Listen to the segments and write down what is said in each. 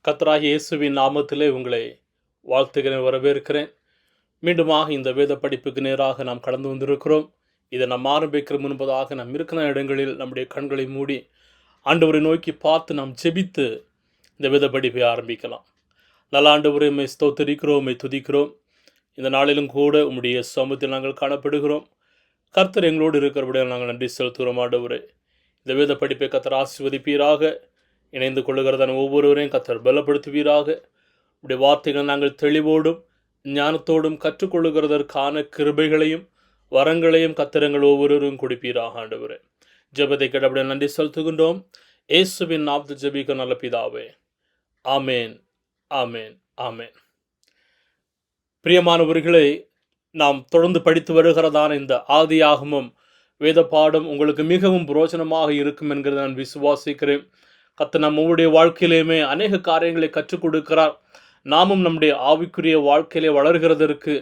கர்த்தராகிய இயேசுவின் நாமத்திலே உங்களை வாழ்த்துகிறேன், வரவேற்கிறேன். மீண்டுமாக இந்த வேத படிப்புக்கு நேராக நாம் கடந்து வந்திருக்கிறோம். இதை நாம் ஆரம்பிக்கிற முன்பதாக நாம் இருக்கிற இடங்களில் நம்முடைய கண்களை மூடி ஆண்டவரை நோக்கி பார்த்து நாம் ஜெபித்து இந்த வேத படிப்பை ஆரம்பிக்கலாம். நல்ல ஆண்டவரை உம்மை ஸ்தோத்திரிக்கிறோம், உம்மை துதிக்கிறோம். இந்த நாளிலும் கூட உம்முடைய சமூகத்தில் நாங்கள் காணப்படுகிறோம். கர்த்தர் எங்களோடு இருக்கிறபடியால் நாங்கள் நன்றி செலுத்துகிறோம். ஆண்டவரே, இந்த வேத படிப்பை கர்த்தர் ஆசீர்வதிப்பீராக. இணைந்து கொள்ளுகிறதான ஒவ்வொருவரையும் கர்த்தர் பலப்படுத்துவீராக. உடைய வார்த்தைகள் நாங்கள் தெளிவோடும் ஞானத்தோடும் கற்றுக்கொள்ளுகிறதற்கான கிருபைகளையும் வரங்களையும் கர்த்தர் ஒவ்வொருவரும் கொடுப்பீராக. ஆண்டவரே, ஜெபத்தை கேட்டபடியே நன்றி செலுத்துகின்றோம். இயேசுவின் நாமத்தில் ஜெபிக்க நல்ல பிதாவே, ஆமேன், ஆமேன், ஆமேன். பிரியமானவர்களே, நாம் தொடர்ந்து படித்து வருகிறதான இந்த ஆதியாகமம் வேத பாடம் உங்களுக்கு மிகவும் பிரயோஜனமாக இருக்கும் என்கிறத நான் விசுவாசிக்கிறேன். கர்த்தர் நம்முடைய வாழ்க்கையிலேயுமே அநேக காரியங்களை கற்றுக் கொடுக்கிறார். நாமும் நம்முடைய ஆவிக்குரிய வாழ்க்கையிலே வளர்கிறதற்கு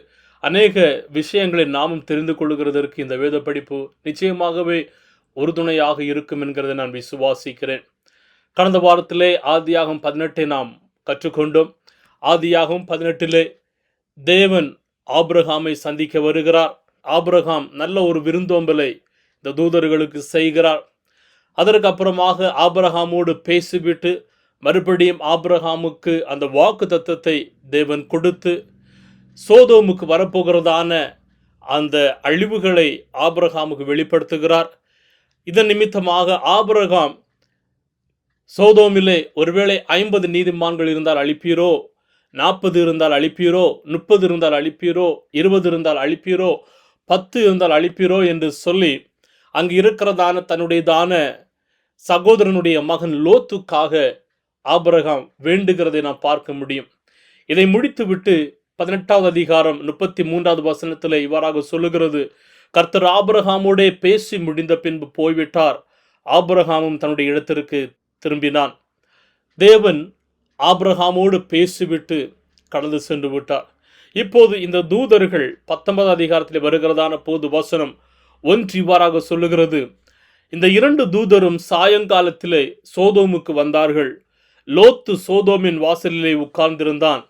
அநேக விஷயங்களை நாமும் தெரிந்து கொள்கிறதற்கு இந்த வேத படிப்பு நிச்சயமாகவே உறுதுணையாக இருக்கும் என்கிறதை நான் விசுவாசிக்கிறேன். கடந்த வாரத்திலே ஆதியாகமம் 18 நாம் கற்றுக்கொண்டோம். ஆதியாகமம் 18 தேவன் ஆபிரகாமை சந்திக்க வருகிறார். ஆபிரகாம் நல்ல ஒரு விருந்தோம்பலை இந்த தூதர்களுக்கு செய்கிறார். அதற்கு அப்புறமாக ஆபிரகாமோடு பேசிவிட்டு மறுபடியும் ஆபிரகாமுக்கு அந்த வாக்கு தத்தத்தை தேவன் கொடுத்து சோதோமுக்கு வரப்போகிறதான அந்த அழிவுகளை ஆபிரகாமுக்கு வெளிப்படுத்துகிறார். இதன் நிமித்தமாக ஆபிரகாம் சோதோமிலே ஒருவேளை 50 நீதிமான்கள் இருந்தால் அழிப்பீரோ, 40 இருந்தால் அழிப்பீரோ, 30 இருந்தால் அழிப்பீரோ, 20 இருந்தால் அழிப்பீரோ, 10 இருந்தால் அழிப்பீரோ என்று சொல்லி அங்கு இருக்கிறதான தன்னுடையதான சகோதரனுடைய மகன் லோத்துக்காக ஆபிரகாம் வேண்டுகிறதை நாம் பார்க்க முடியும். இதை முடித்துவிட்டு 18வது அதிகாரம் 33வது வசனத்தில் இவ்வாறாக சொல்லுகிறது, கர்த்தர் ஆபிரகாமோடே பேசி முடிந்த பின்பு போய்விட்டார். ஆபிரகாமும் தன்னுடைய இடத்திற்கு திரும்பினான். தேவன் ஆபிரகாமோடு பேசிவிட்டு கடந்து சென்று விட்டார். இப்போது இந்த தூதர்கள் 19வது அதிகாரத்தில் வருகிறதான போது வசனம் 1 இவ்வாறாக சொல்லுகிறது, இந்த 2 தூதரும் சாயங்காலத்திலே சோதோமுக்கு வந்தார்கள். லோத்து சோதோமின் வாசலிலே உட்கார்ந்திருந்தான்.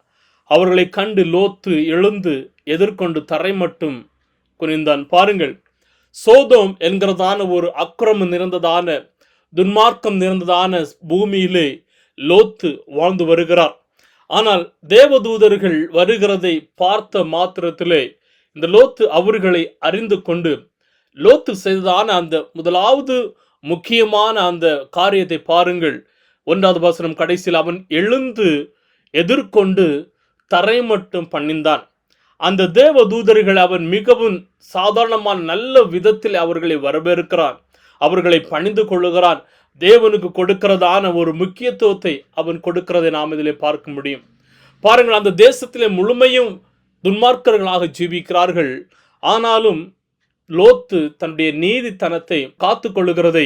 அவர்களை கண்டு லோத்து எழுந்து எதிர்கொண்டு தரை மட்டும் குனிந்தான். பாருங்கள், சோதோம் என்கிறதான ஒரு அக்கிரமம் நிறைந்ததான துன்மார்க்கம் நிறைந்ததான பூமியிலே லோத்து வாழ்ந்து வருகிறார். ஆனால் தேவதூதர்கள் வருகிறதை பார்த்த மாத்திரத்திலே இந்த லோத்து அவர்களை அறிந்து கொண்டு லோத்து செய்ததான அந்த முதலாவது முக்கியமான அந்த காரியத்தை பாருங்கள். 1வது வசனம் கடைசியில் அவன் எழுந்து எதிர்கொண்டு தரை மட்டும் பணிந்தான். அந்த தேவ தூதர்கள் அவன் மிகவும் சாதாரணமான நல்ல விதத்தில் அவர்களை வரவேற்கிறான், அவர்களை பணிந்து கொள்ளுகிறான். தேவனுக்கு கொடுக்கிறதான ஒரு முக்கியத்துவத்தை அவன் கொடுக்கிறதை நாம் இதிலே பார்க்க முடியும். பாருங்கள், அந்த தேசத்திலே முழுமையும் துன்மார்க்கர்களாக ஜீவிக்கிறார்கள். ஆனாலும் லோத்து தன்னுடைய நீதித்தனத்தை காத்து கொள்ளுகிறதை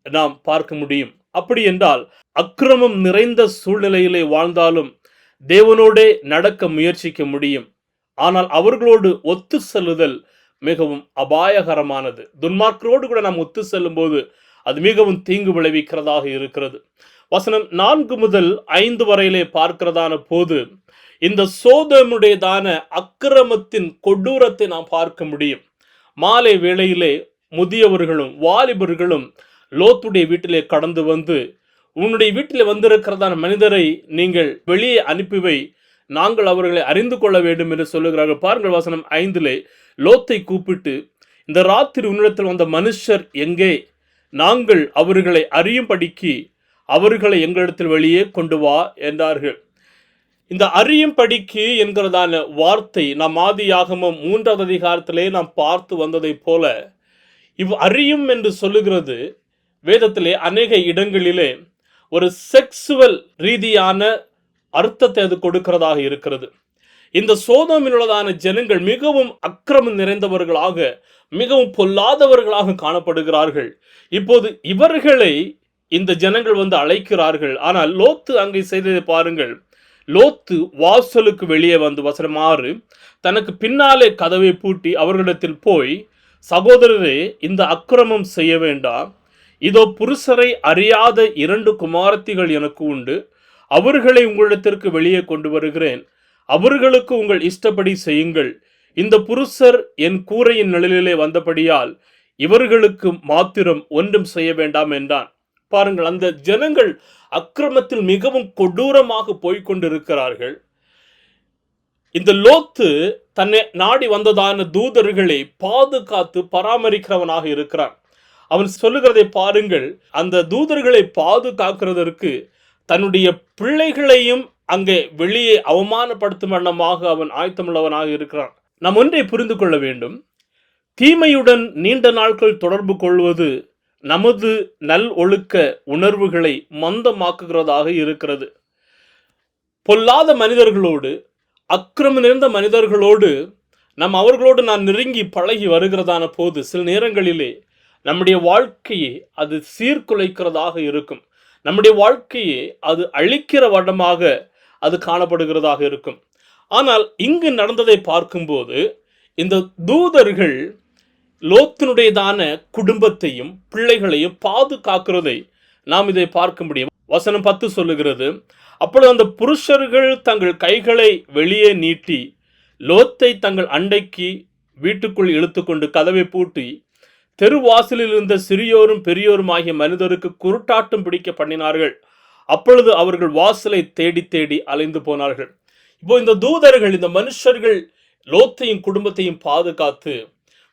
நாம் பார்க்க முடியும். அப்படி என்றால் அக்கிரமம் நிறைந்த சூழ்நிலையிலே வாழ்ந்தாலும் தேவனோடே நடக்க முயற்சிக்க முடியும். ஆனால் அவர்களோடு ஒத்து செல்லுதல் மிகவும் அபாயகரமானது. துன்மார்க்கரோடு கூட நாம் ஒத்து செல்லும் போது அது மிகவும் தீங்கு விளைவிக்கிறதாக இருக்கிறது. வசனம் 4 முதல் 5 வரையிலே பார்க்கிறதான போது இந்த சோதோமுடையதான அக்கிரமத்தின் கொடூரத்தை நாம் பார்க்க முடியும். மாலை வேளையிலே முதியவர்களும் வாலிபர்களும் லோத்துடைய வீட்டிலே கடந்து வந்து, உன்னுடைய வீட்டிலே வந்திருக்கிறதான மனிதரை நீங்கள் வெளியே அனுப்பிவை, நாங்கள் அவர்களை அறிந்து கொள்ள வேண்டும் என்று சொல்லுகிறார்கள். பாருங்கள், வசனம் 5 லோத்தை கூப்பிட்டு, இந்த ராத்திரி உன்னிடத்தில் வந்த மனுஷர் எங்கே? நாங்கள் அவர்களை அறியும்படிக்கு அவர்களை எங்களிடத்தில் வெளியே கொண்டு வா என்றார்கள். இந்த அறியும்படிக்கு என்கிறதான வார்த்தை நாம் ஆதியாகமம் 3வது அதிகாரத்திலே நாம் பார்த்து வந்ததை போல அறியும் என்று சொல்லுகிறது. வேதத்திலே அநேக இடங்களிலே ஒரு செக்ஸுவல் ரீதியான அர்த்தத்தை அது கொடுக்கிறதாக இருக்கிறது. இந்த சோதோமில் உள்ளதான ஜனங்கள் மிகவும் அக்கிரமம் நிறைந்தவர்களாக, மிகவும் பொல்லாதவர்களாக காணப்படுகிறார்கள். இப்போது இவர்களை இந்த ஜனங்கள் வந்து அழைக்கிறார்கள். ஆனால் லோத்து அங்கே செய்ததை பாருங்கள். லோத்து வாசலுக்கு வெளியே வந்து வசனம் 6 தனக்கு பின்னாலே கதவை பூட்டி அவர்களிடத்தில் போய், சகோதரரே, இந்த அக்கிரமம் செய்ய வேண்டாம். இதோ புருஷரை அறியாத 2 குமாரத்திகள் எனக்கு உண்டு. அவர்களை உங்களிடத்திற்கு வெளியே கொண்டு வருகிறேன். அவர்களுக்கு உங்கள் இஷ்டப்படி செய்யுங்கள். இந்த புருஷர் என் கூரையின் நிழலிலே வந்தபடியால் இவர்களுக்கு மாத்திரம் ஒன்றும் செய்ய வேண்டாம் என்றான். பாருங்கள், அந்த ஜனங்கள் அக்கிரமத்தில் மிகவும் கொடூரமாக போய்கொண்டிருக்கிறார்கள். இந்த லோத்து தன்னை நாடி வந்ததான தூதர்களை பாதுகாத்து பராமரிக்கிறவனாக இருக்கிறான். அவன் சொல்லுகிறதை பாருங்கள். அந்த தூதர்களை பாதுகாக்கிறதற்கு தன்னுடைய பிள்ளைகளையும் அங்கே வெளியே அவமானப்படுத்தும் வண்ணமாக அவன் ஆயத்தமுள்ளவனாக இருக்கிறான். நாம் ஒன்றை புரிந்து கொள்ள வேண்டும். தீமையுடன் நீண்ட நாட்கள் தொடர்பு கொள்வது நமது நல் ஒழுக்க உணர்வுகளை மந்தமாக்குகிறதாக இருக்கிறது. பொல்லாத மனிதர்களோடு, அக்கிரமம் நிறைந்த மனிதர்களோடு அவர்களோடு நான் நெருங்கி பழகி வருகிறதான போது சில நேரங்களிலே நம்முடைய வாழ்க்கையை அது சீர்குலைக்கிறதாக இருக்கும். நம்முடைய வாழ்க்கையை அது அழிக்கிற வண்ணமாக அது காணப்படுகிறதாக இருக்கும். ஆனால் இங்கு நடந்ததை பார்க்கும்போது இந்த தூதர்கள் லோத்தினுடையதான குடும்பத்தையும் பிள்ளைகளையும் பாதுகாக்கிறதை நாம் இதை பார்க்க முடியும். வசனம் 10 சொல்லுகிறது, அப்பொழுது அந்த புருஷர்கள் தங்கள் கைகளை வெளியே நீட்டி லோத்தை தங்கள் அண்டைக்கு வீட்டுக்குள் இழுத்துக்கொண்டு கதவை பூட்டி தெருவாசலில் இருந்த சிறியோரும் பெரியோரும் ஆகிய மனிதருக்கு குருட்டாட்டம் பிடிக்க பண்ணினார்கள். அப்பொழுது அவர்கள் வாசலை தேடி தேடி அலைந்து போனார்கள். இப்போ இந்த தூதர்கள், இந்த மனுஷர்கள் லோத்தையும் குடும்பத்தையும் பாதுகாத்து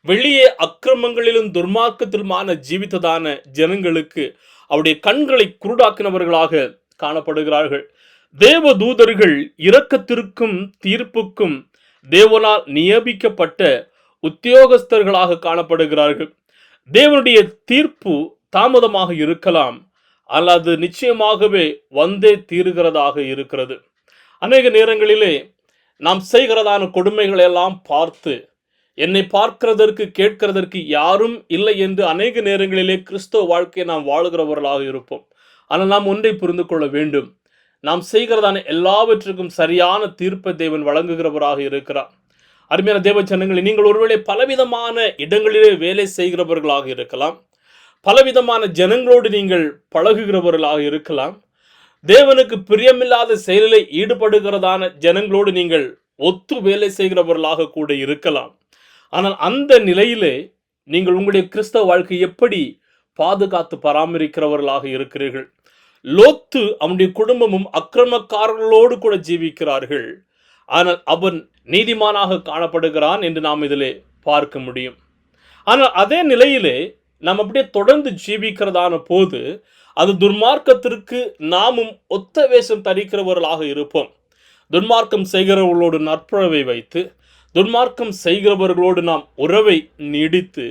வெளியே அக்கிரமங்களிலும் துர்மார்க்கத்திலுமான ஜீவித்ததான ஜனங்களுக்கு அவருடைய கண்களை குருடாக்கினவர்களாக காணப்படுகிறார்கள். தேவ தூதர்கள் இரக்கத்திற்கும் தீர்ப்புக்கும் தேவனால் நியமிக்கப்பட்ட உத்தியோகஸ்தர்களாக காணப்படுகிறார்கள். தேவனுடைய தீர்ப்பு தாமதமாக இருக்கலாம், அல்லது நிச்சயமாகவே வந்தே தீருகிறதாக இருக்கிறது. அநேக நேரங்களிலே நாம் செய்கிறதான கொடுமைகளை எல்லாம் பார்த்து என்னை பார்க்கிறதற்கு கேட்கிறதற்கு யாரும் இல்லை என்று அநேக நேரங்களிலே கிறிஸ்தவ வாழ்க்கையை நாம் வாழுகிறவர்களாக இருப்போம். ஆனால் நாம் ஒன்றை புரிந்து கொள்ள வேண்டும். நாம் செய்கிறதான எல்லாவற்றுக்கும் சரியான தீர்ப்பை தேவன் வழங்குகிறவராக இருக்கிறார். அருமையான தேவ ஜனங்களே, நீங்கள் ஒருவேளை பலவிதமான இடங்களிலே வேலை செய்கிறவர்களாக இருக்கலாம், பலவிதமான ஜனங்களோடு நீங்கள் பழகுகிறவர்களாக இருக்கலாம், தேவனுக்கு பிரியமில்லாத செயலில் ஈடுபடுகிறதான ஜனங்களோடு நீங்கள் ஒத்து வேலை செய்கிறவர்களாக கூட இருக்கலாம். ஆனால் அந்த நிலையிலே நீங்கள் உங்களுடைய கிறிஸ்தவ வாழ்க்கை எப்படி பாதுகாத்து பராமரிக்கிறவர்களாக இருக்கிறீர்கள்? லோத்து அவனுடைய குடும்பமும் அக்கிரமக்காரர்களோடு கூட ஜீவிக்கிறார்கள், ஆனால் அவன் நீதிமானாக காணப்படுகிறான் என்று நாம் இதிலே பார்க்க முடியும். ஆனால் அதே நிலையிலே நாம் அப்படியே தொடர்ந்து ஜீவிக்கிறதான போது அது துர்மார்க்கத்திற்கு நாமும் ஒத்த வேஷம் தரிக்கிறவர்களாக இருப்போம். துன்மார்க்கம் செய்கிறவர்களோடு நட்புறவை வைத்து, துன்மார்க்கம் செய்கிறவர்களோடு நாம் உறவை நீடித்து,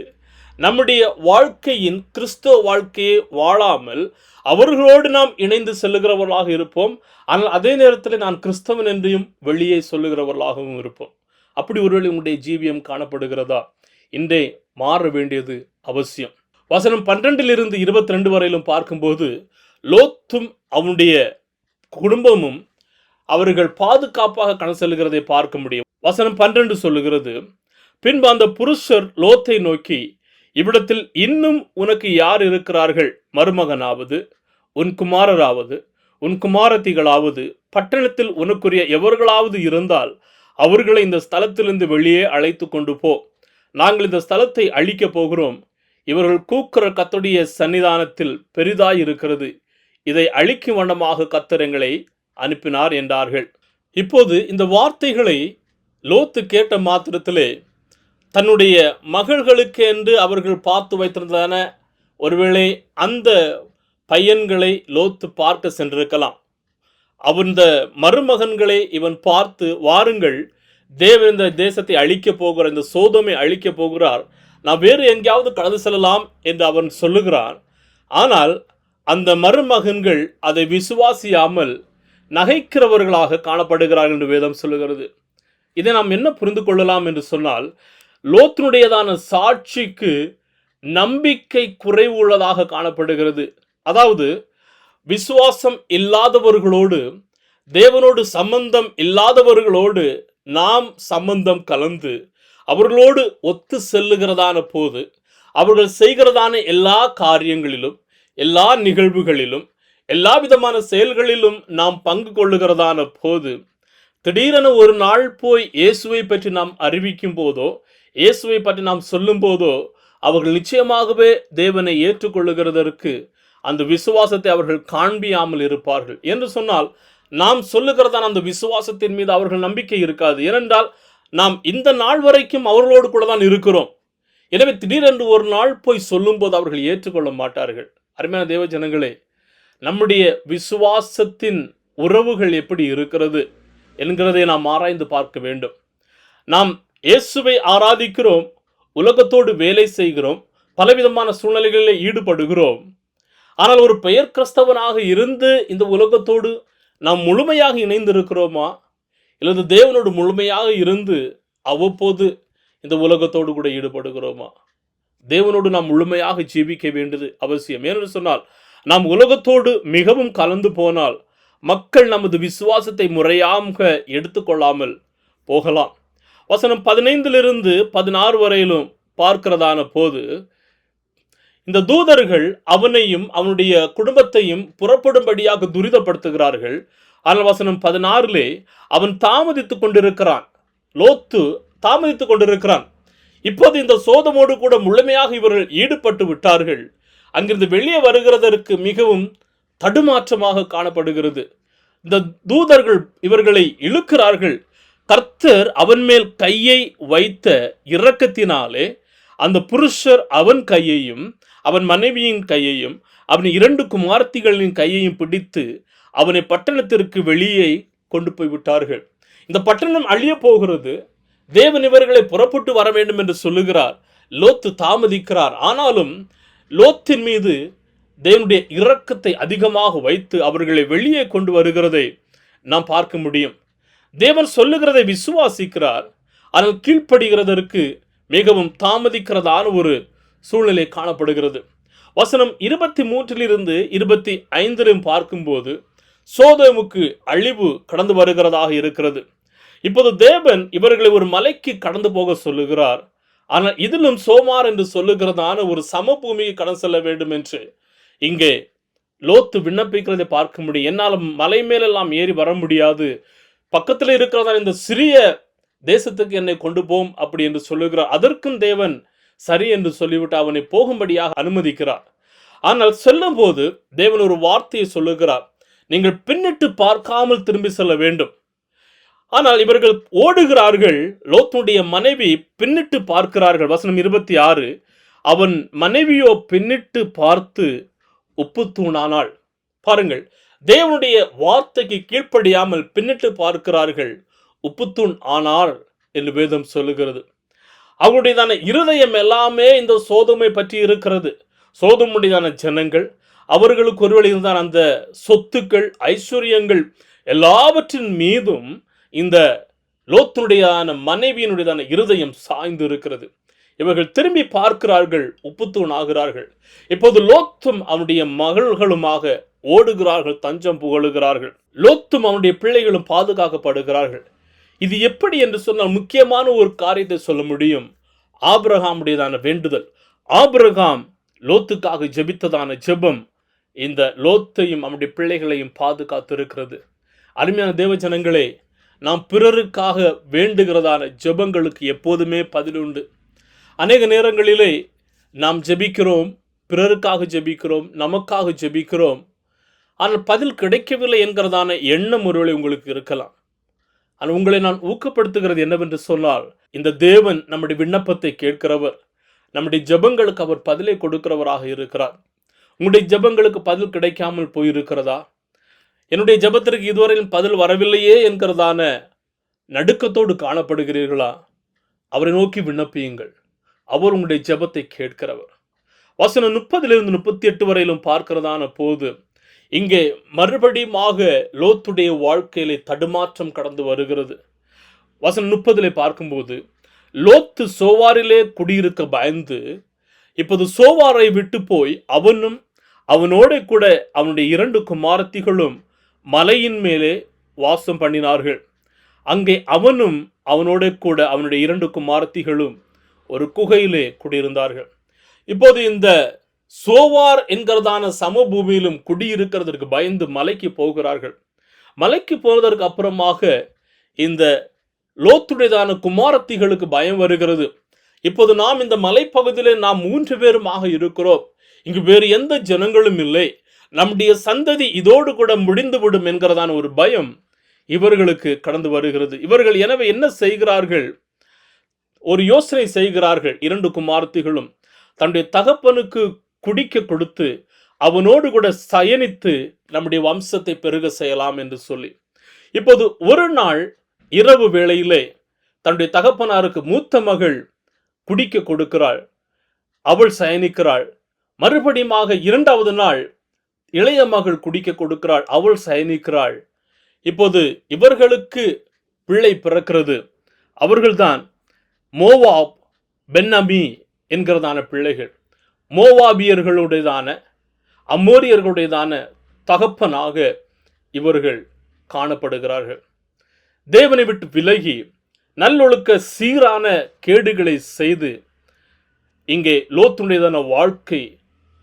நம்முடைய வாழ்க்கையின் கிறிஸ்தவ வாழ்க்கையை வாழாமல் அவர்களோடு நாம் இணைந்து செல்லுகிறவர்களாக இருப்போம். ஆனால் அதே நேரத்தில் நான் கிறிஸ்தவன் என்றையும் வெளியே சொல்லுகிறவர்களாகவும் இருப்போம். அப்படி ஒருவேளை உங்களுடைய ஜீவியம் காணப்படுகிறதா? இன்றே மாற வேண்டியது அவசியம். வசனம் 12 22 வரையிலும் பார்க்கும்போது லோத்தும் அவனுடைய குடும்பமும் அவர்கள் பாதுகாப்பாக கடந்து செல்கிறதை பார்க்க முடியும். வசனம் 12 சொல்லுகிறது, பின்பு அந்த புருஷர் லோத்தை நோக்கி, இவ்விடத்தில் இன்னும் உனக்கு யார் இருக்கிறார்கள்? மருமகனாவது, உன் குமாரராவது, உன் குமாரத்திகளாவது, பட்டணத்தில் உனக்குரிய எவர்களாவது இருந்தால் அவர்களை இந்த ஸ்தலத்திலிருந்து வெளியே அழைத்து கொண்டு போ. நாங்கள் இந்த ஸ்தலத்தை அழிக்கப் போகிறோம். இவர்கள் கூக்குற கர்த்தருடைய சன்னிதானத்தில் பெரிதாய் இருக்கிறது. இதை அழிக்கும் வண்ணமாக கர்த்தர் எங்களை அனுப்பினார் என்றார்கள். இப்போது இந்த வார்த்தைகளை லோத்து கேட்ட மாத்திரத்திலே தன்னுடைய மகள்களுக்கு என்று அவர்கள் பார்த்து வைத்திருந்ததான ஒருவேளை அந்த பையன்களை லோத்து பார்க்க சென்றிருக்கலாம். அந்த மருமகன்களை இவன் பார்த்து, வாருங்கள், தேவன் இந்த தேசத்தை அழிக்கப் போகிறார், இந்த சோதோமை அழிக்கப் போகிறார், நான் வேறு எங்கேயாவது கடந்து செல்லலாம் என்று அவன் சொல்லுகிறான். ஆனால் அந்த மருமகன்கள் அதை விசுவாசியாமல் நகைக்கிறவர்களாக காணப்படுகிறார்கள் என்று வேதம் சொல்லுகிறது. இதை நாம் என்ன புரிந்து கொள்ளலாம் என்று சொன்னால், லோத்தினுடையதான சாட்சிக்கு நம்பிக்கை குறைவு உள்ளதாக காணப்படுகிறது. அதாவது விசுவாசம் இல்லாதவர்களோடு, தேவனோடு சம்பந்தம் இல்லாதவர்களோடு நாம் சம்பந்தம் கலந்து அவர்களோடு ஒத்து செல்லுகிறதான போது அவர்கள் செய்கிறதான எல்லா காரியங்களிலும், எல்லா நிகழ்வுகளிலும், எல்லா விதமான செயல்களிலும் நாம் பங்கு கொள்ளுகிறதான போது, திடீரென ஒரு நாள் போய் இயேசுவை பற்றி நாம் அறிவிக்கும் போதோ, இயேசுவை பற்றி நாம் சொல்லும் போதோ, அவர்கள் நிச்சயமாகவே தேவனை ஏற்றுக்கொள்ளுகிறதற்கு அந்த விசுவாசத்தை அவர்கள் காண்பியாமல் இருப்பார்கள். என்று சொன்னால், நாம் சொல்லுகிறதான அந்த விசுவாசத்தின் மீது அவர்கள் நம்பிக்கை இருக்காது. ஏனென்றால் நாம் இந்த நாள் வரைக்கும் அவர்களோடு கூட தான் இருக்கிறோம். எனவே திடீரென்று ஒரு நாள் போய் சொல்லும்போது அவர்கள் ஏற்றுக்கொள்ள மாட்டார்கள். அருமையான தேவ ஜனங்களே, நம்முடைய விசுவாசத்தின் உறவுகள் எப்படி இருக்கிறது என்கிறதை நாம் ஆராய்ந்து பார்க்க வேண்டும். நாம் இயேசுவை ஆராதிக்கிறோம், உலகத்தோடு வேலை செய்கிறோம், பலவிதமான சூழ்நிலைகளில் ஈடுபடுகிறோம். ஆனால் ஒரு பெயர் கிறிஸ்தவனாக இருந்து இந்த உலகத்தோடு நாம் முழுமையாக இணைந்திருக்கிறோமா, இல்லது தேவனோடு முழுமையாக இருந்து அவ்வப்போது இந்த உலகத்தோடு கூட ஈடுபடுகிறோமா? தேவனோடு நாம் முழுமையாக ஜீவிக்க வேண்டியது அவசியம். ஏனென்று சொன்னால், நாம் உலகத்தோடு மிகவும் கலந்து போனால் மக்கள் நமது விசுவாசத்தை முறையாக எடுத்துக்கொள்ளாமல் போகலாம். வசனம் 15 16 வரையிலும் பார்க்கிறதான போது, இந்த தூதர்கள் அவனையும் அவனுடைய குடும்பத்தையும் புறப்படும்படியாக துரிதப்படுத்துகிறார்கள். ஆனால் வசனம் 16 அவன் தாமதித்துக் கொண்டிருக்கிறான். லோத்து தாமதித்துக் கொண்டிருக்கிறான். இப்போது இந்த சோதமோடு கூட முழுமையாக இவர்கள் ஈடுபட்டு விட்டார்கள். அங்கிருந்து வெளியே வருகிறதற்கு மிகவும் தடுமாற்றமாக காணப்படுகிறது. இந்த தூதர்கள் இவர்களை இழுக்கிறார்கள். கர்த்தர் அவன் மேல் கையை வைத்த இரக்கத்தினாலே அந்த புருஷர் அவன் கையையும் அவன் மனைவியின் கையையும் அவன் 2 குமாரத்திகளின் கையையும் பிடித்து அவனை பட்டணத்திற்கு வெளியே கொண்டு போய் விட்டார்கள். இந்த பட்டணம் அழிய போகிறது. தேவன் இவர்களை புறப்பட்டு வர வேண்டும் என்று சொல்லுகிறார். லோத்து தாமதிக்கிறார். ஆனாலும் லோத்தின் மீது தேவனுடைய இரக்கத்தை அதிகமாக வைத்து அவர்களை வெளியே கொண்டு வருகிறதை நாம் பார்க்க முடியும். தேவன் சொல்லுகிறதை விசுவாசிக்கிறார். ஆனால் கீழ்ப்படுகிறதற்கு மிகவும் தாமதிக்கிறதான ஒரு சூழ்நிலை காணப்படுகிறது. வசனம் 23 25 பார்க்கும்போது சோதோமுக்கு அழிவு கடந்து வருகிறதாக இருக்கிறது. இப்போது தேவன் இவர்களை ஒரு மலைக்கு கடந்து போக சொல்லுகிறார். ஆனால் இதிலும் சோமார் என்று சொல்லுகிறதான ஒரு சமபூமியை கடந்து செல்ல வேண்டும் என்று இங்கே லோத்து விண்ணப்பிக்கிறதை பார்க்க முடியும். என்னால் மலை மேலெல்லாம் ஏறி வர முடியாது, பக்கத்தில் இருக்கிறதான இந்த சிறிய தேசத்துக்கு என்னை கொண்டு போம் அப்படி என்று சொல்லுகிறார். அதற்கும் தேவன் சரி என்று சொல்லிவிட்டு அவனை போகும்படியாக அனுமதிக்கிறார். ஆனால் செல்லும் போது தேவன் ஒரு வார்த்தையை சொல்லுகிறார், நீங்கள் பின்னிட்டு பார்க்காமல் திரும்பி செல்ல வேண்டும். ஆனால் இவர்கள் ஓடுகிறார்கள். லோத்துடைய மனைவி பின்னிட்டு பார்க்கிறார்கள். வசனம் 26 அவன் மனைவியோ பின்னிட்டு பார்த்து உப்பு தூணானாள். பாருங்கள், தேவனுடைய வார்த்தைக்கு கீழ்ப்படியாமல் பின்னிட்டு பார்க்கிறார்கள், உப்புத்தூண் ஆனார் என்று வேதம் சொல்லுகிறது. அவருடையதான இருதயம் எல்லாமே இந்த சோதோமை பற்றி இருக்கிறது. சோதோமுடையதான ஜனங்கள், அவர்களுக்கு ஒருவேளை இருந்தால் அந்த சொத்துக்கள் ஐஸ்வர்யங்கள் எல்லாவற்றின் மீதும் இந்த லோத்துடையதான மனைவியினுடையதான இருதயம் சாய்ந்து இருக்கிறது. இவர்கள் திரும்பி பார்க்கிறார்கள், உப்புத்தூண் ஆகிறார்கள். இப்போது லோத்தும் அவனுடைய மகள்களுமாக ஓடுகிறார்கள், தஞ்சம் புகழுகிறார்கள். லோத்தும் அவனுடைய பிள்ளைகளும் பாதுகாக்கப்படுகிறார்கள். இது எப்படி என்று சொன்னால் முக்கியமான ஒரு காரியத்தை சொல்ல முடியும். ஆபிரகாமுடையதான வேண்டுதல், ஆபிரகாம் லோத்துக்காக ஜெபித்ததான ஜெபம் இந்த லோத்தையும் அவனுடைய பிள்ளைகளையும் பாதுகாத்து இருக்கிறது. அருமையான தேவ ஜனங்களே, நாம் பிறருக்காக வேண்டுகிறதான ஜெபங்களுக்கு எப்போதுமே பதிலுண்டு. அநேக நேரங்களிலே நாம் ஜெபிக்கிறோம், பிறருக்காக ஜெபிக்கிறோம், நமக்காக ஜெபிக்கிறோம். ஆனால் பதில் கிடைக்கவில்லை என்கிறதான எண்ணம் ஒருவேளை உங்களுக்கு இருக்கலாம். ஆனால் உங்களை நான் ஊக்கப்படுத்துகிறது என்னவென்று சொன்னால், இந்த தேவன் நம்முடைய விண்ணப்பத்தை கேட்கிறவர், நம்முடைய ஜெபங்களுக்கு அவர் பதிலை கொடுக்கிறவராக இருக்கிறார். உங்களுடைய ஜெபங்களுக்கு பதில் கிடைக்காமல் போயிருக்கிறதா? என்னுடைய ஜெபத்திற்கு இதுவரையில் பதில் வரவில்லையே என்கிறதான நடுக்கத்தோடு காணப்படுகிறீர்களா? அவரை நோக்கி விண்ணப்பியுங்கள். அவர் உங்களுடைய ஜெபத்தை கேட்கிறவர். வசனம் 30 38 வரையிலும் பார்க்கிறதான போது இங்கே மறுபடியுமாக லோத்துடைய வாழ்க்கையிலே தடுமாற்றம் கடந்து வருகிறது. வசனம் 30 பார்க்கும்போது, லோத்து சோவாரிலே குடியிருக்க பயந்து இப்போது சோவாரை விட்டு போய் அவனும் அவனோட கூட அவனுடைய 2 குமாரத்திகளும் மலையின் மேலே வாசம் பண்ணினார்கள். அங்கே அவனும் அவனோட கூட அவனுடைய 2 குமாரத்திகளும் ஒரு குகையிலே குடியிருந்தார்கள். இப்போது இந்த சோவார் என்கிறதான சமபூமியிலும் குடியிருக்கிறதற்கு பயந்து மலைக்கு போகிறார்கள். மலைக்கு போவதற்கு அப்புறமாக இந்த லோத்துடையதான குமாரத்திகளுக்கு பயம் வருகிறது. இப்போது நாம் இந்த மலைப்பகுதியிலே நாம் 3 பேருமாக இருக்கிறோம். இங்கு வேறு எந்த ஜனங்களும் இல்லை. நம்முடைய சந்ததி இதோடு கூட முடிந்துவிடும் என்கிறதான ஒரு பயம் இவர்களுக்கு கடந்து வருகிறது. இவர்கள் எனவே என்ன செய்கிறார்கள்? ஒரு யோசனை செய்கிறார்கள். 2 குமாரத்திகளும் தன்னுடைய தகப்பனுக்கு குடிக்க கொடுத்து அவனோடு கூட சயனித்து நம்முடைய வம்சத்தை பெருக செய்யலாம் என்று சொல்லி, இப்போது ஒரு நாள் இரவு வேளையிலே தன்னுடைய தகப்பனாருக்கு மூத்த மகள் குடிக்க கொடுக்கிறாள். அவள் சயனிக்கிறாள். மறுபடியுமாக 2வது நாள் இளைய மகள் குடிக்க கொடுக்கிறாள். அவள் சயனிக்கிறாள். இப்போது இவர்களுக்கு பிள்ளை பிறக்கிறது. அவர்கள்தான் மோவாப், பென்னமி என்கிறதான பிள்ளைகள். மோவாபியர்களுடையதான அம்மோரியர்களுடையதான தகப்பனாக இவர்கள் காணப்படுகிறார்கள். தேவனை விட்டு விலகி நல்லொழுக்க சீரான கேடுகளை செய்து இங்கே லோத்துடையதான வாழ்க்கை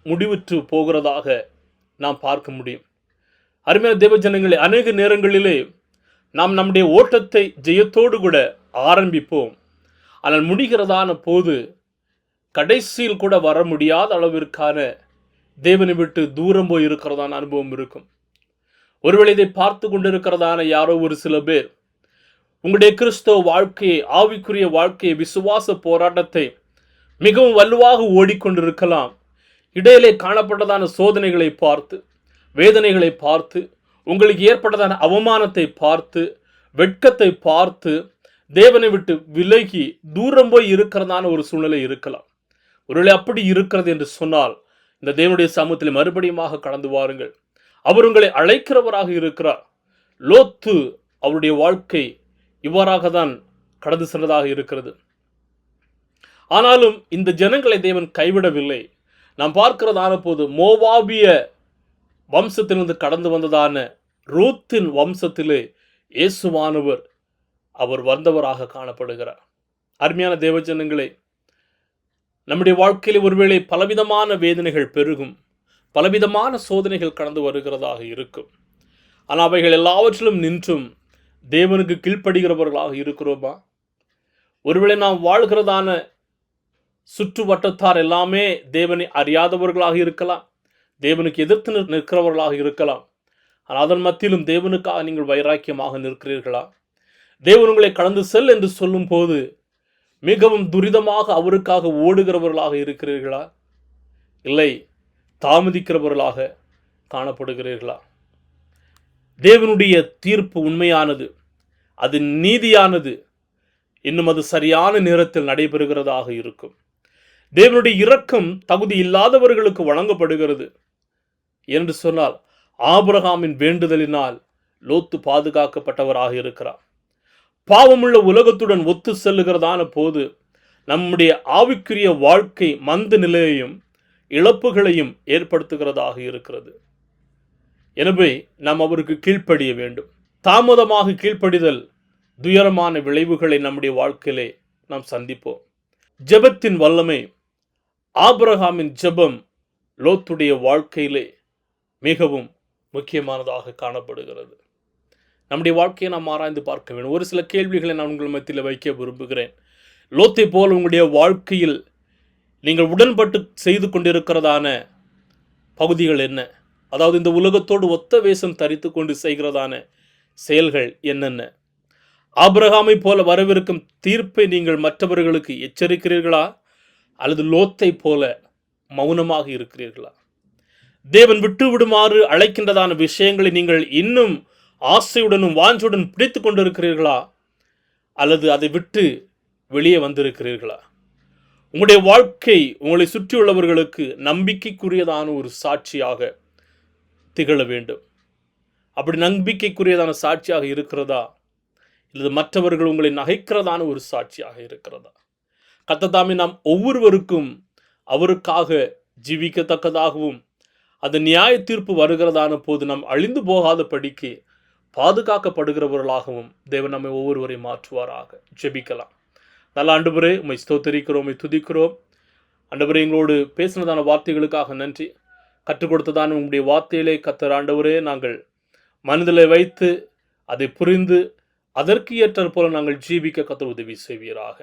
முடிவுற்று போகிறதாக நாம் பார்க்க முடியும். அருமையான தேவ ஜனங்களே, அநேக நேரங்களிலே நாம் நம்முடைய ஓட்டத்தை ஜெயத்தோடு கூட ஆரம்பிப்போம். ஆனால் முடிகிறதான போது கடைசியில் கூட வர முடியாத அளவிற்கான தேவனை விட்டு தூரம் போய் இருக்கிறதான அனுபவம் இருக்கும். ஒருவேளை இதை பார்த்து கொண்டிருக்கிறதான யாரோ ஒரு சில பேர் உங்களுடைய கிறிஸ்தவ வாழ்க்கையை, ஆவிக்குரிய வாழ்க்கையை, விசுவாச போராட்டத்தை மிகவும் வலுவாக ஓடிக்கொண்டிருக்கலாம். இடையிலே காணப்பட்டதான சோதனைகளை பார்த்து, வேதனைகளை பார்த்து, உங்களுக்கு ஏற்பட்டதான அவமானத்தை பார்த்து, வெட்கத்தை பார்த்து தேவனை விட்டு விலகி தூரம் போய் இருக்கிறதான ஒரு சூழ்நிலை இருக்கலாம். ஒருவேளை அப்படி இருக்கிறது என்று சொன்னால் இந்த தேவனுடைய சமூகத்தில் மறுபடியுமாக கடந்து வாருங்கள். அவர் உங்களை அழைக்கிறவராக இருக்கிறார். லோத்து அவருடைய வாழ்க்கை இவ்வாறாக தான் கடந்து சென்றதாக இருக்கிறது. ஆனாலும் இந்த ஜனங்களை தேவன் கைவிடவில்லை. நாம் பார்க்கிறதான போது மோவாபிய வம்சத்திலிருந்து கடந்து வந்ததான ரூத்தின் வம்சத்திலே இயேசுவானவர் அவர் வந்தவராக காணப்படுகிறார். அருமையான தேவஜனங்களே, நம்முடைய வாழ்க்கையில் ஒருவேளை பலவிதமான வேதனைகள் பெருகும், பலவிதமான சோதனைகள் கடந்து வருகிறதாக இருக்கும். ஆனால் அவைகள் எல்லாவற்றிலும் நின்றும் தேவனுக்கு கீழ்ப்படுகிறவர்களாக இருக்கிறோமா? ஒருவேளை நாம் வாழ்கிறதான சுற்று வட்டத்தார் எல்லாமே தேவனை அறியாதவர்களாக இருக்கலாம், தேவனுக்கு எதிர்த்து நிற்கிறவர்களாக இருக்கலாம். ஆனால் அதன் மத்தியிலும் தேவனுக்காக நீங்கள் வைராக்கியமாக நிற்கிறீர்களா? தேவன் உங்களை கடந்து செல் என்று சொல்லும் போது மிகவும் துரிதமாக அவருக்காக ஓடுகிறவர்களாக இருக்கிறீர்களா? இல்லை தாமதிக்கிறவர்களாக காணப்படுகிறீர்களா? தேவனுடைய தீர்ப்பு உண்மையானது, அது நீதியானது, இன்னும் அது சரியான நேரத்தில் நடைபெறுகிறதாக இருக்கும். தேவனுடைய இரக்கம் தகுதி இல்லாதவர்களுக்கு வழங்கப்படுகிறது என்று சொன்னால் ஆபிரகாமின் வேண்டுதலினால் லோத்து பாதுகாக்கப்பட்டவராக இருக்கிறார். பாவமுள்ள உலகத்துடன் ஒத்து செல்லுகிறதான போது நம்முடைய ஆவிக்குரிய வாழ்க்கை மந்த நிலையையும் இழப்புகளையும் ஏற்படுத்துகிறதாக இருக்கிறது. எனவே நாம் அவருக்கு கீழ்ப்படிய வேண்டும். தாமதமாக கீழ்ப்படிதல் துயரமான விளைவுகளை நம்முடைய வாழ்க்கையிலே நாம் சந்திப்போம். ஜெபத்தின் வல்லமை, ஆபிரகாமின் ஜெபம் லோத்துடைய வாழ்க்கையிலே மிகவும் முக்கியமானதாக காணப்படுகிறது. நம்முடைய வாழ்க்கையை நாம் ஆராய்ந்து பார்க்க வேண்டும். ஒரு சில கேள்விகளை நான் உங்கள் மத்தியில் வைக்க விரும்புகிறேன். லோத்தை போல் உங்களுடைய வாழ்க்கையில் நீங்கள் உடன்பட்டு செய்து கொண்டிருக்கிறதான பகுதிகள் என்ன? அதாவது இந்த உலகத்தோடு ஒத்த வேஷம் தரித்து கொண்டு செய்கிறதான செயல்கள் என்னென்ன? ஆபிரகாமை போல வரவிருக்கும் தீர்ப்பை நீங்கள் மற்றவர்களுக்கு எச்சரிக்கிறீர்களா? அல்லது லோத்தை போல மௌனமாக இருக்கிறீர்களா? தேவன் விட்டு விடுமாறு அழைக்கின்றதான விஷயங்களை நீங்கள் இன்னும் ஆசையுடனும் வாஞ்சுடன் பிடித்து கொண்டிருக்கிறீர்களா? அல்லது அதை விட்டு வெளியே வந்திருக்கிறீர்களா? உங்களுடைய வாழ்க்கை உங்களை சுற்றியுள்ளவர்களுக்கு நம்பிக்கைக்குரியதான ஒரு சாட்சியாக திகழ வேண்டும். அப்படி நம்பிக்கைக்குரியதான சாட்சியாக இருக்கிறதா? இல்லது மற்றவர்கள் உங்களை நகைக்கிறதான ஒரு சாட்சியாக இருக்கிறதா? கர்த்தர் நாம் ஒவ்வொருவருக்கும் அவருக்காக ஜீவிக்கத்தக்கதாகவும் அந்த நியாய தீர்ப்பு வருகிறதான போது நாம் அழிந்து போகாத படிக்கு பாதுகாக்கப்படுகிறவர்களாகவும் தேவன் நம்மை ஒவ்வொருவரை மாற்றுவாராக. ஜெபிக்கலாம். நல்ல ஆண்டவரே, உம்மை ஸ்தோத்திரிக்கிறோம், உம்மை துதிக்கிறோம். ஆண்டவரே, எங்களோடு பேசினதான வார்த்தைகளுக்காக நன்றி. கற்றுக் கொடுத்ததான உங்களுடைய வார்த்தையிலே கர்த்தர் ஆண்டவரே, நாங்கள் மனதிலே வைத்து அதை புரிந்து அதற்கு ஏற்றாற் போல நாங்கள் ஜீவிக்க கர்த்தர் உதவி செய்வீராக.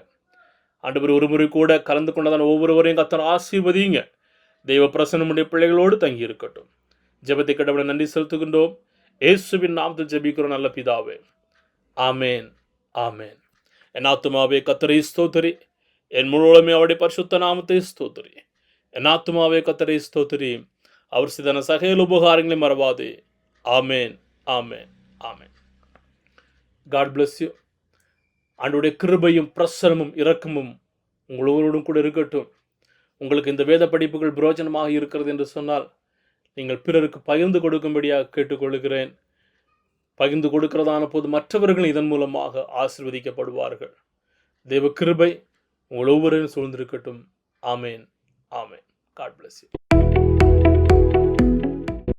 ஆண்டவரே, ஒரு முறை கூட கலந்து கொண்டதான ஒவ்வொருவரையும் கர்த்தர் ஆசீர்வதிங்க. தெய்வ பிரசன்னம் உடைய பிள்ளைகளோடு தங்கி இருக்கட்டும். ஜெபத்தை கடவுளை நன்றி செலுத்துகின்றோம். இயேசுவின் நாமத்தில் ஜெபிக்கிறோம் நல்ல பிதாவே. ஆமேன், ஆமேன். என் ஆத்துமாவே கர்த்தரை ஸ்தோத்திரி, என் முழுவதுமே அவருடைய பரிசுத்த நாமத்தை ஸ்தோத்திரி. என் ஆத்துமாவே கர்த்தரை ஸ்தோத்திரி, அவர் செய்த சகல உபகாரங்களை மறவாதே. ஆமேன், ஆமேன், ஆமேன். God bless you. ஆண்டவருடைய கிருபையும் பிரசனமும் இரக்கமும் உங்களோடும் கூட இருக்கட்டும். உங்களுக்கு இந்த வேத படிப்புகள் பிரயோஜனமாக இருக்கிறது என்று சொன்னால் நீங்கள் பிறருக்கு பகிர்ந்து கொடுக்கும்படியாக கேட்டுக்கொள்கிறேன். பகிர்ந்து கொடுக்கிறதான போது மற்றவர்கள் இதன் மூலமாக ஆசீர்வதிக்கப்படுவார்கள். தேவ கிருபை உங்கள் ஒவ்வொருவரையும் சூழ்ந்திருக்கட்டும். ஆமேன், ஆமேன். God bless you.